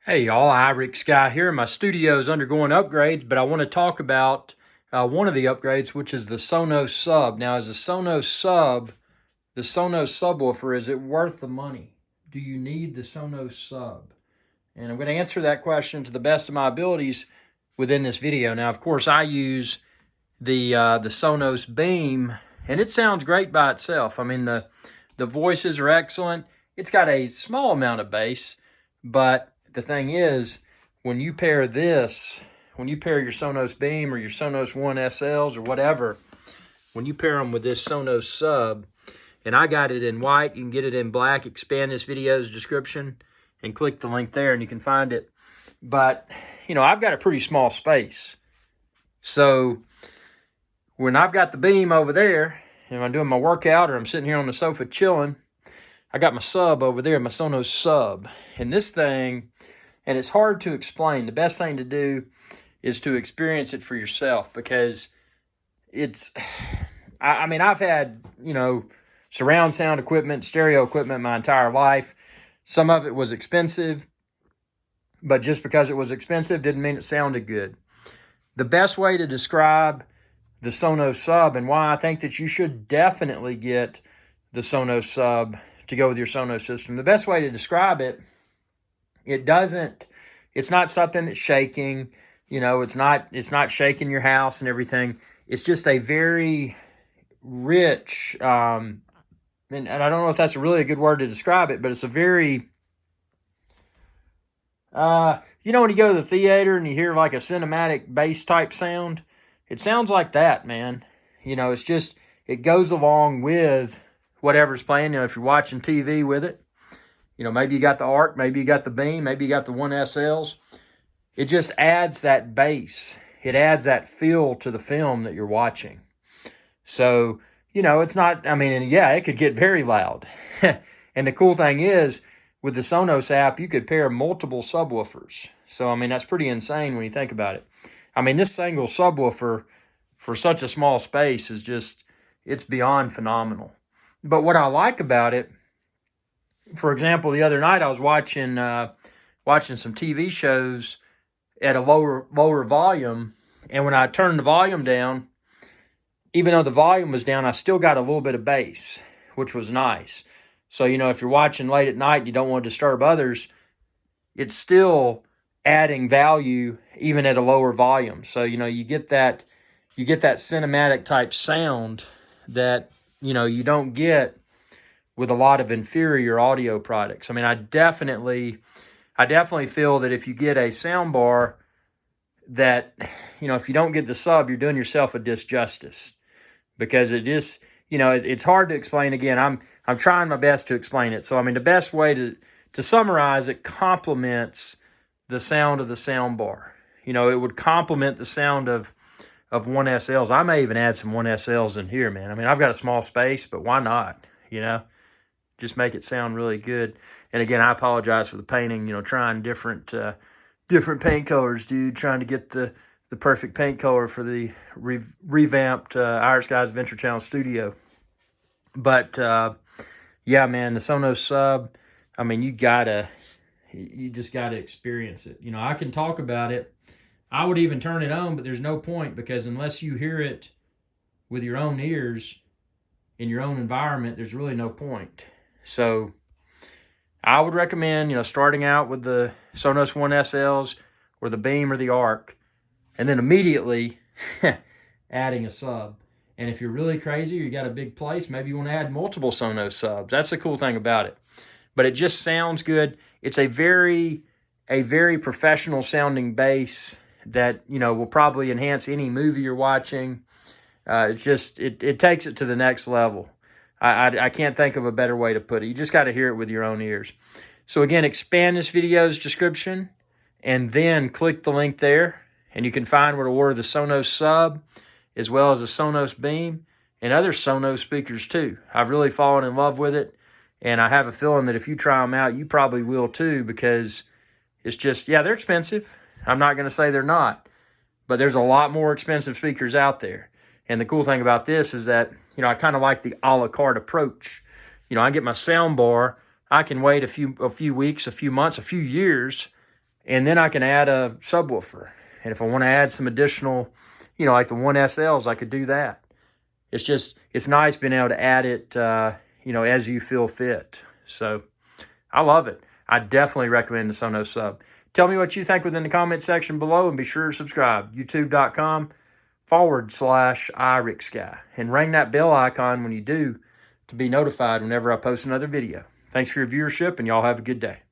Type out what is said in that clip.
Hey y'all, Rick Sky here. My studio is undergoing upgrades, but I want to talk about one of the upgrades, which is the Sonos Sub. Now, as a Sonos Sub, the Sonos subwoofer, is it worth the money? Do you need the Sonos Sub? And I'm going to answer that question to the best of my abilities within this video. Now, of course, I use the Sonos Beam, and it sounds great by itself. I mean, the voices are excellent. It's got a small amount of bass, but the thing is, when you pair this, when you pair your Sonos Beam or your Sonos One SLs or whatever, when you pair them with this Sonos Sub, and I got it in white, you can get it in black, expand this video's description and click the link there and you can find it. But, you know, I've got a pretty small space. So when I've got the Beam over there and I'm doing my workout or I'm sitting here on the sofa chilling, I got my Sub over there, my Sonos Sub. And this thing, and it's hard to explain. The best thing to do is to experience it for yourself, because it's, I mean, I've had, you know, surround sound equipment, stereo equipment my entire life. Some of it was expensive, but just because it was expensive didn't mean it sounded good. The best way to describe the Sonos Sub and why I think that you should definitely get the Sonos Sub to go with your Sonos system, the best way to describe it, it's not something that's shaking, you know, it's not shaking your house and everything. It's just a very rich, and I don't know if that's really a good word to describe it, but it's a very, you know, when you go to the theater and you hear like a cinematic bass type sound, it sounds like that, man. You know, it's just, it goes along with whatever's playing. You know, if you're watching TV with it, you know, maybe you got the Arc, maybe you got the Beam, maybe you got the One SLs. It just adds that bass. It adds that feel to the film that you're watching. So, you know, it's not, I mean, and yeah, it could get very loud. And the cool thing is, with the Sonos app, you could pair multiple subwoofers. So, I mean, that's pretty insane when you think about it. I mean, this single subwoofer for such a small space is just, it's beyond phenomenal. But what I like about it, for example, the other night I was watching some TV shows at a lower volume, and when I turned the volume down, even though the volume was down, I still got a little bit of bass, which was nice. So, you know, if you're watching late at night and you don't want to disturb others, it's still adding value even at a lower volume. So, you know, you get that cinematic type sound that, you know, you don't get with a lot of inferior audio products. I mean, I definitely feel that if you get a sound bar that, you know, if you don't get the Sub, you're doing yourself a disjustice, because it just, you know, it's hard to explain. Again, I'm trying my best to explain it. So, I mean, the best way to summarize, it complements the sound of the sound bar. You know, it would complement the sound of One SLs. I may even add some One SLs in here, man. I mean, I've got a small space, but why not? You know, just make it sound really good. And again, I apologize for the painting. You know, trying different paint colors, dude. Trying to get the perfect paint color for the revamped Irish Guys Adventure Channel studio. But yeah, man, the Sonos Sub, I mean, you just gotta experience it. You know, I can talk about it. I would even turn it on, but there's no point, because unless you hear it with your own ears in your own environment, there's really no point. So I would recommend, you know, starting out with the Sonos One SLs or the Beam or the Arc, and then immediately adding a Sub. And if you're really crazy or you got a big place, maybe you want to add multiple Sonos Subs. That's the cool thing about it. But it just sounds good. It's a very professional sounding bass that, you know, will probably enhance any movie you're watching. It's just, it takes it to the next level. I can't think of a better way to put it. You just got to hear it with your own ears. So again, expand this video's description and then click the link there, and you can find where to order the Sonos Sub as well as the Sonos Beam and other Sonos speakers too. I've really fallen in love with it, and I have a feeling that if you try them out, you probably will too, because it's just, yeah, they're expensive. I'm not going to say they're not, but there's a lot more expensive speakers out there. And the cool thing about this is that, you know, I kind of like the a la carte approach. You know, I get my sound bar. I can wait a few weeks, a few months, a few years And then I can add a subwoofer. And if I want to add some additional, you know, like the 1SLs, I could do that. It's nice being able to add it, you know, as you feel fit. So I love it. I definitely recommend the Sonos Sub. Tell me what you think within the comment section below, and be sure to subscribe. youtube.com/IRixGuy. And ring that bell icon when you do to be notified whenever I post another video. Thanks for your viewership, and y'all have a good day.